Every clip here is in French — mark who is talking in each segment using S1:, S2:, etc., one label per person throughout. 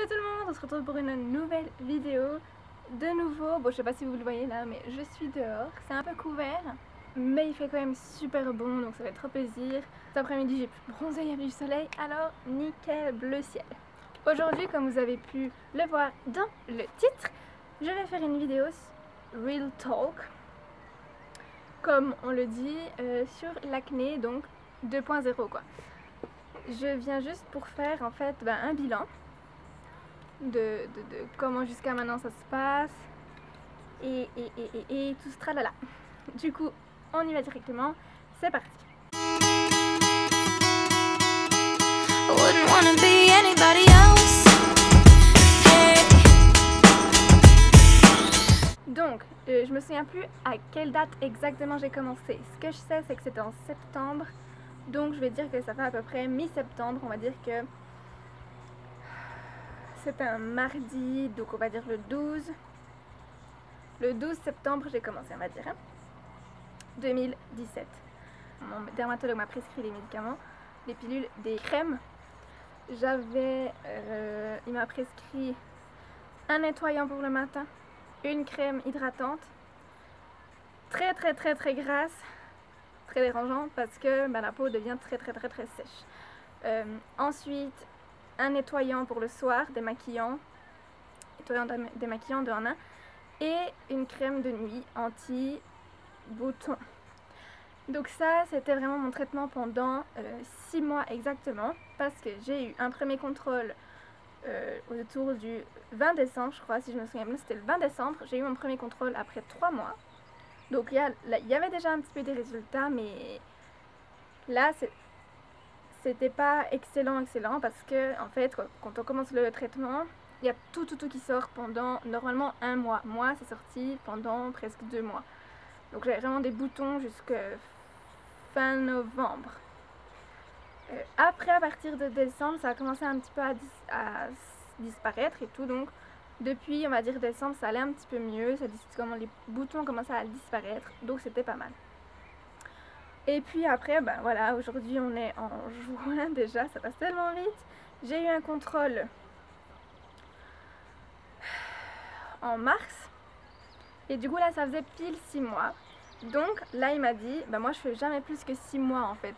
S1: Salut tout le monde, on se retrouve pour une nouvelle vidéo. De nouveau, bon je sais pas si vous le voyez là, mais je suis dehors, c'est un peu couvert, mais il fait quand même super bon, donc ça fait trop plaisir. Cet après-midi j'ai pu bronzer, il y avait du soleil, alors nickel bleu ciel. Aujourd'hui, comme vous avez pu le voir dans le titre, je vais faire une vidéo Real Talk, comme on le dit, sur l'acné, donc 2.0 quoi. Je viens juste pour faire en fait un bilan de comment jusqu'à maintenant ça se passe et tout ce tralala. Du coup, on y va directement, c'est parti. Donc, je me souviens plus à quelle date exactement j'ai commencé. Ce que je sais, c'est que c'était en septembre. Donc, je vais dire que ça fait à peu près mi-septembre. On va dire que c'était un mardi, donc on va dire le 12. Le 12 septembre, j'ai commencé, on va dire, 2017. Mon dermatologue m'a prescrit les médicaments, des pilules, des crèmes. Il m'a prescrit un nettoyant pour le matin, une crème hydratante, très grasse, très dérangeant parce que la peau devient très sèche. Ensuite, un nettoyant pour le soir, démaquillant, démaquillant 2 en 1, et une crème de nuit anti-boutons. Donc ça, c'était vraiment mon traitement pendant 6 mois exactement, parce que j'ai eu un premier contrôle autour du 20 décembre, je crois, si je me souviens bien, c'était le 20 décembre, j'ai eu mon premier contrôle après 3 mois. Donc il y avait déjà un petit peu des résultats, mais là, c'était pas excellent parce que en fait, quand on commence le traitement, il y a tout qui sort pendant normalement 1 mois. Moi, c'est sorti pendant presque 2 mois. Donc j'avais vraiment des boutons jusqu'à fin novembre. Après, à partir de décembre, ça a commencé un petit peu à disparaître et tout. Donc depuis, on va dire décembre, ça allait un petit peu mieux. Comment les boutons commençaient à disparaître. Donc c'était pas mal. Et puis après, voilà, aujourd'hui on est en juin déjà, ça passe tellement vite. J'ai eu un contrôle en mars. Et du coup là, ça faisait pile 6 mois. Donc là, il m'a dit, moi je fais jamais plus que 6 mois en fait.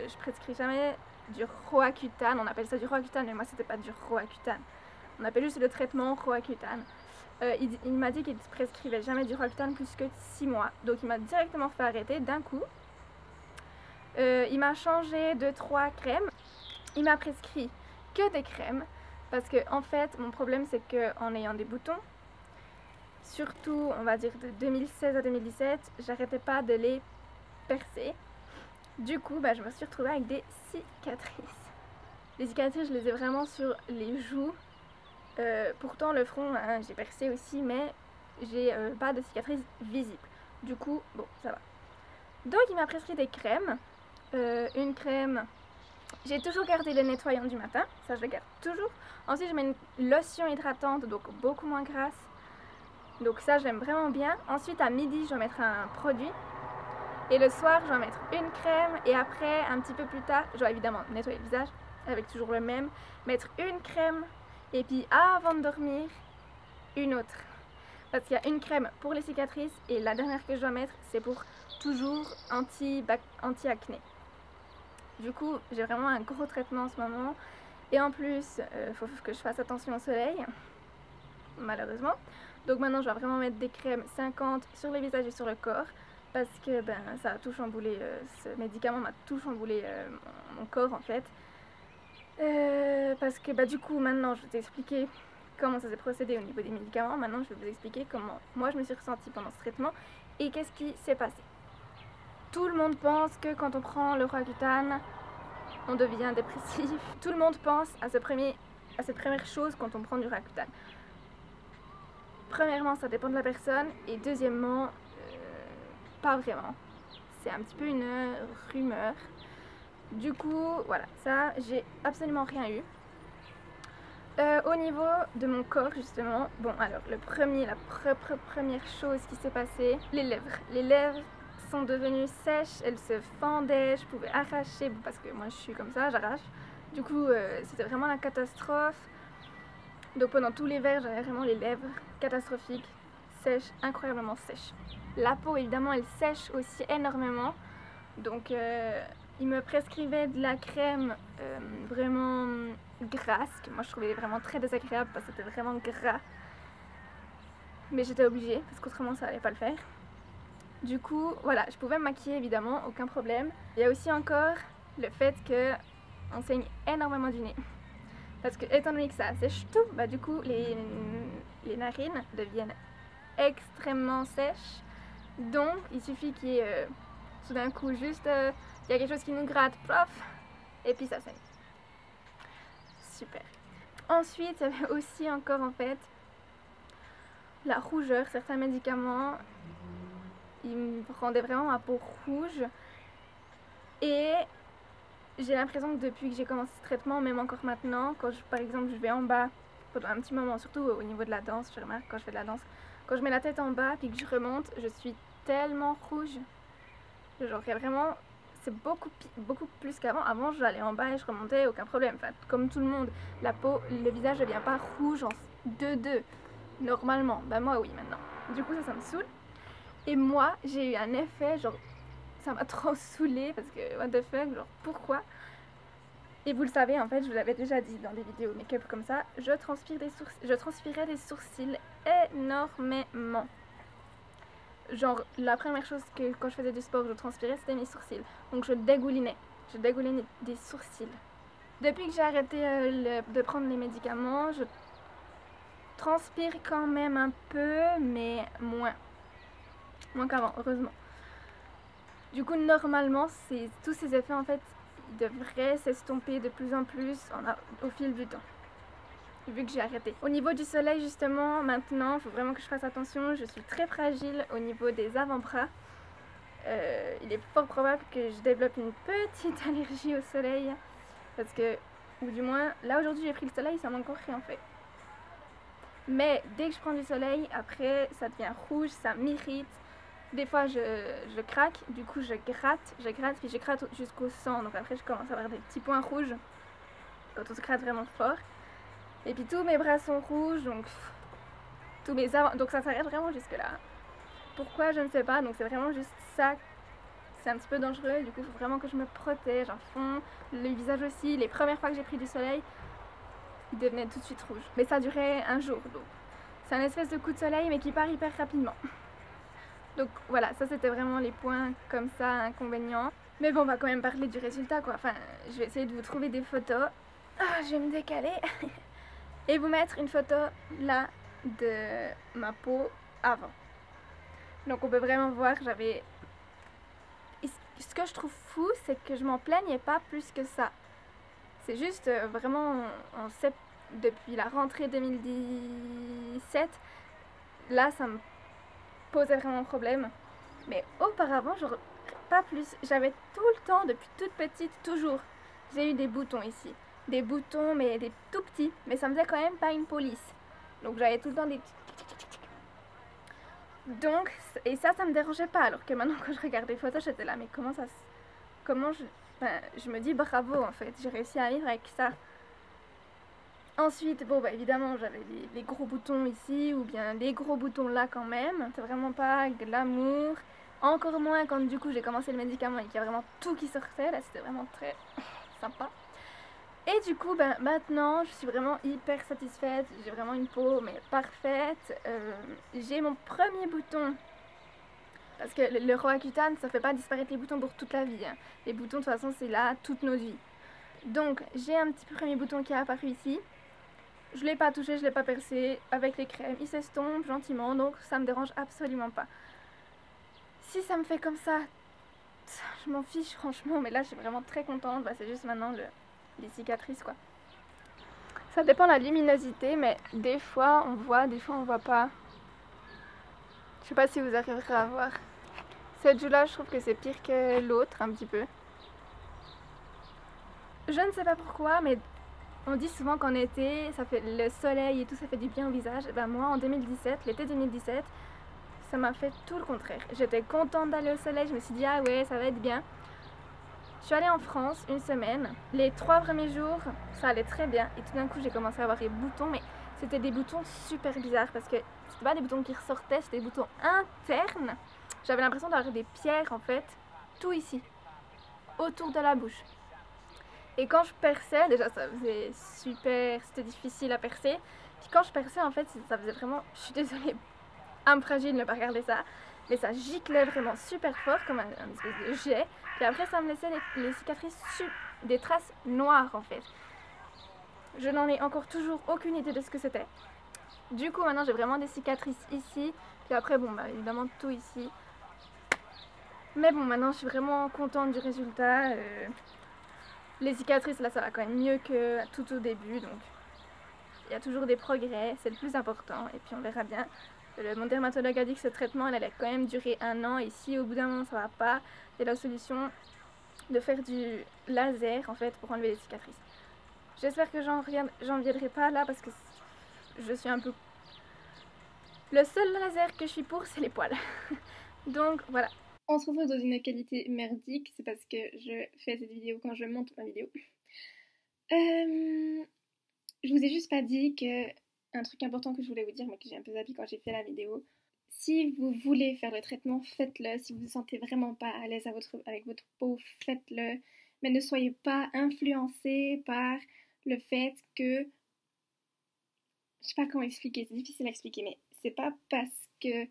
S1: Je prescris jamais du Roaccutane. On appelle ça du Roaccutane, mais moi c'était pas du Roaccutane. On appelle juste le traitement Roaccutane. Il m'a dit qu'il ne prescrivait jamais du Roaccutane plus que 6 mois. Donc il m'a directement fait arrêter d'un coup. Il m'a changé 2-3 crèmes. Il m'a prescrit que des crèmes. Parce que en fait, mon problème c'est qu'en ayant des boutons, surtout on va dire de 2016 à 2017, j'arrêtais pas de les percer. Du coup, je me suis retrouvée avec des cicatrices. Les cicatrices, je les ai vraiment sur les joues. Pourtant le front, j'ai percé aussi, mais j'ai pas de cicatrices visibles. Du coup, bon, ça va. Donc il m'a prescrit des crèmes. Une crème, j'ai toujours gardé le nettoyant du matin, ça je le garde toujours. Ensuite je mets une lotion hydratante, donc beaucoup moins grasse, donc ça j'aime vraiment bien. Ensuite à midi je vais mettre un produit et le soir je vais mettre une crème, et après un petit peu plus tard je vais évidemment nettoyer le visage avec toujours le même, mettre une crème, et puis avant de dormir une autre, parce qu'il y a une crème pour les cicatrices et la dernière que je dois mettre c'est pour toujours anti-acné. Du coup, j'ai vraiment un gros traitement en ce moment. Et en plus, faut que je fasse attention au soleil, malheureusement. Donc maintenant, je vais vraiment mettre des crèmes 50 sur le visage et sur le corps. Parce que ça a tout chamboulé, ce médicament m'a tout chamboulé mon corps en fait. Parce que du coup, maintenant, je vais vous expliquer comment ça s'est procédé au niveau des médicaments. Maintenant, je vais vous expliquer comment moi je me suis ressentie pendant ce traitement et qu'est-ce qui s'est passé. Tout le monde pense que quand on prend le Roaccutane, on devient dépressif. Tout le monde pense à cette première chose quand on prend du Roaccutane. Premièrement, ça dépend de la personne, et deuxièmement, pas vraiment. C'est un petit peu une rumeur. Du coup, voilà, ça, j'ai absolument rien eu. Au niveau de mon corps, justement, bon, alors, la première chose qui s'est passée, les lèvres. Les lèvres sont devenues sèches, elles se fendaient, je pouvais arracher, parce que moi je suis comme ça, j'arrache. Du coup, c'était vraiment la catastrophe. Donc pendant tout l'hiver, j'avais vraiment les lèvres catastrophiques, sèches, incroyablement sèches. La peau, évidemment, elle sèche aussi énormément. Donc il me prescrivait de la crème vraiment grasse, que moi je trouvais vraiment très désagréable parce que c'était vraiment gras. Mais j'étais obligée, parce qu'autrement ça allait pas le faire. Du coup, voilà, je pouvais me maquiller évidemment, aucun problème. Il y a aussi encore le fait qu'on saigne énormément du nez. Parce que étant donné que ça sèche tout, bah du coup les narines deviennent extrêmement sèches. Donc il suffit qu'il y ait tout d'un coup juste il y a quelque chose qui nous gratte, prof, et puis ça saigne. Super. Ensuite, il y avait aussi encore en fait la rougeur. Certains médicaments, ils me rendaient vraiment ma peau rouge. Et j'ai l'impression que depuis que j'ai commencé ce traitement, même encore maintenant, quand par exemple je vais en bas pendant un petit moment, surtout au niveau de la danse, je remarque quand je fais de la danse, quand je mets la tête en bas puis que je remonte, je suis tellement rouge. Genre vraiment, c'est beaucoup plus qu'avant. Avant, j'allais en bas et je remontais, aucun problème. Enfin, comme tout le monde, la peau, le visage ne devient pas rouge en 2-2, normalement. Bah moi, oui, maintenant. Du coup, ça me saoule. Et moi, j'ai eu un effet, genre, ça m'a trop saoulée parce que, what the fuck, genre, pourquoi? Et vous le savez, en fait, je vous l'avais déjà dit dans des vidéos make-up comme ça, je transpirais des sourcils énormément. Genre, la première chose que quand je faisais du sport, je transpirais, c'était mes sourcils. Donc je dégoulinais des sourcils. Depuis que j'ai arrêté de prendre les médicaments, je transpire quand même un peu, mais moins. Moins qu'avant, heureusement. Du coup, normalement, tous ces effets, en fait, ils devraient s'estomper de plus en plus au fil du temps. Vu que j'ai arrêté. Au niveau du soleil, justement, maintenant, il faut vraiment que je fasse attention. Je suis très fragile au niveau des avant-bras. Il est fort probable que je développe une petite allergie au soleil. Parce que, ou du moins, là aujourd'hui j'ai pris le soleil, ça m'a encore rien fait. Mais dès que je prends du soleil, après ça devient rouge, ça m'irrite. Des fois je craque, du coup je gratte, puis je gratte jusqu'au sang. Donc après je commence à avoir des petits points rouges quand on se gratte vraiment fort. Et puis tous mes bras sont rouges, donc donc ça s'arrête vraiment jusque là. Pourquoi, je ne sais pas, donc c'est vraiment juste ça. C'est un petit peu dangereux, du coup il faut vraiment que je me protège à fond. Le visage aussi, les premières fois que j'ai pris du soleil, il devenait tout de suite rouge. Mais ça durait un jour, donc c'est un espèce de coup de soleil mais qui part hyper rapidement. Donc voilà, ça c'était vraiment les points comme ça, inconvénients. Mais bon, on va quand même parler du résultat quoi. Enfin, je vais essayer de vous trouver des photos. Ah, je vais me décaler. Et vous mettre une photo là de ma peau avant. Donc on peut vraiment voir, j'avais... Ce que je trouve fou, c'est que je m'en plaignais pas plus que ça. C'est juste vraiment, depuis la rentrée 2017, là ça me posait vraiment problème. Mais auparavant, genre, pas plus. J'avais tout le temps, depuis toute petite, toujours, j'ai eu des boutons ici. Des boutons, mais des tout petits. Mais ça me faisait quand même pas une police. Donc j'avais tout le temps des petits... Donc, et ça me dérangeait pas. Alors que maintenant, quand je regarde des photos, j'étais là, mais comment je me dis bravo en fait. J'ai réussi à vivre avec ça. Ensuite, bon bah évidemment, j'avais les gros boutons ici, ou bien les gros boutons là quand même. C'est vraiment pas glamour. Encore moins quand du coup j'ai commencé le médicament et qu'il y a vraiment tout qui sortait. Là, c'était vraiment très sympa. Et du coup, ben, maintenant, je suis vraiment hyper satisfaite. J'ai vraiment une peau mais parfaite. J'ai mon premier bouton. Parce que le Roaccutane, ça fait pas disparaître les boutons pour toute la vie. Hein. Les boutons, de toute façon, c'est là toute notre vie. Donc, j'ai un petit premier bouton qui est apparu ici. Je l'ai pas touché, je l'ai pas percé. Avec les crèmes, il s'estompe gentiment. Donc, ça me dérange absolument pas. Si ça me fait comme ça, je m'en fiche franchement. Mais là, je suis vraiment très contente. Bah, c'est juste maintenant les cicatrices quoi. Ça dépend de la luminosité, mais des fois on voit, des fois on voit pas. Je sais pas si vous arriverez à voir. Cette joue là, je trouve que c'est pire que l'autre un petit peu. Je ne sais pas pourquoi, mais on dit souvent qu'en été, ça fait le soleil et tout, ça fait du bien au visage. Et ben moi en 2017, l'été 2017, ça m'a fait tout le contraire. J'étais contente d'aller au soleil, je me suis dit ah ouais, ça va être bien. Je suis allée en France une semaine. Les 3 premiers jours, ça allait très bien. Et tout d'un coup, j'ai commencé à avoir des boutons, mais c'était des boutons super bizarres parce que c'était pas des boutons qui ressortaient, c'était des boutons internes. J'avais l'impression d'avoir des pierres en fait, tout ici, autour de la bouche. Et quand je perçais, déjà ça faisait super, c'était difficile à percer. Puis quand je perçais en fait, ça faisait vraiment, je suis désolée, âme fragile, ne pas regarder ça. Mais ça giclait vraiment super fort comme un espèce de jet. Puis après ça me laissait les cicatrices, des traces noires en fait. Je n'en ai encore toujours aucune idée de ce que c'était. Du coup maintenant j'ai vraiment des cicatrices ici. Puis après bon bah évidemment tout ici. Mais bon maintenant je suis vraiment contente du résultat. Les cicatrices là ça va quand même mieux que tout au début. Donc il y a toujours des progrès, c'est le plus important. Et puis on verra bien. Mon dermatologue a dit que ce traitement elle allait quand même durer 1 an. Et si au bout d'un moment ça va pas, il y a la solution de faire du laser en fait pour enlever les cicatrices. J'espère que j'en viendrai pas là parce que je suis un peu... Le seul laser que je suis pour c'est les poils. Donc voilà. On se retrouve dans une qualité merdique, c'est parce que je fais cette vidéo quand je monte ma vidéo. Je vous ai juste pas dit que un truc important que je voulais vous dire mais que j'ai un peu zappé quand j'ai fait la vidéo. Si vous voulez faire le traitement, faites-le. Si vous vous sentez vraiment pas à l'aise avec votre peau, faites-le. Mais ne soyez pas influencés par le fait que... Je sais pas comment expliquer, c'est difficile à expliquer, mais c'est pas parce que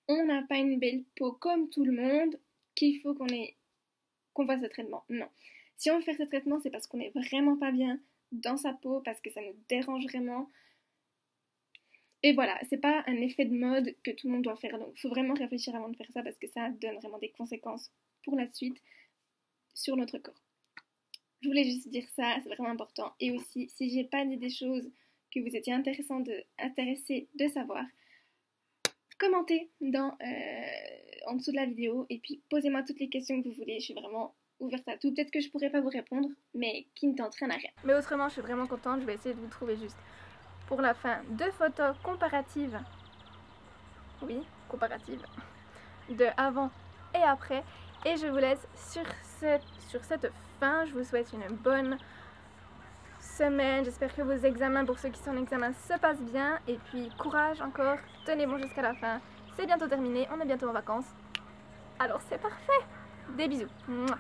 S1: on n'a pas une belle peau comme tout le monde qu'il faut qu'on fasse ce traitement. Non. Si on veut faire ce traitement, c'est parce qu'on est vraiment pas bien dans sa peau, parce que ça nous dérange vraiment. Et voilà, c'est pas un effet de mode que tout le monde doit faire. Donc il faut vraiment réfléchir avant de faire ça parce que ça donne vraiment des conséquences pour la suite sur notre corps. Je voulais juste dire ça, c'est vraiment important. Et aussi, si j'ai pas dit des choses que vous étiez intéressés de savoir, commentez en dessous de la vidéo et puis posez-moi toutes les questions que vous voulez. Je suis vraiment ouverte à tout. Peut-être que je pourrais pas vous répondre, mais qui ne tente rien à rien. Mais autrement, je suis vraiment contente. Je vais essayer de vous trouver juste pour la fin 2 photos comparatives. Oui, comparatives. De avant et après. Et je vous laisse sur cette fin. Je vous souhaite une bonne semaine. J'espère que vos examens, pour ceux qui sont en examen, se passent bien. Et puis courage encore. Tenez bon jusqu'à la fin. C'est bientôt terminé. On est bientôt en vacances. Alors c'est parfait. Des bisous. Mouah.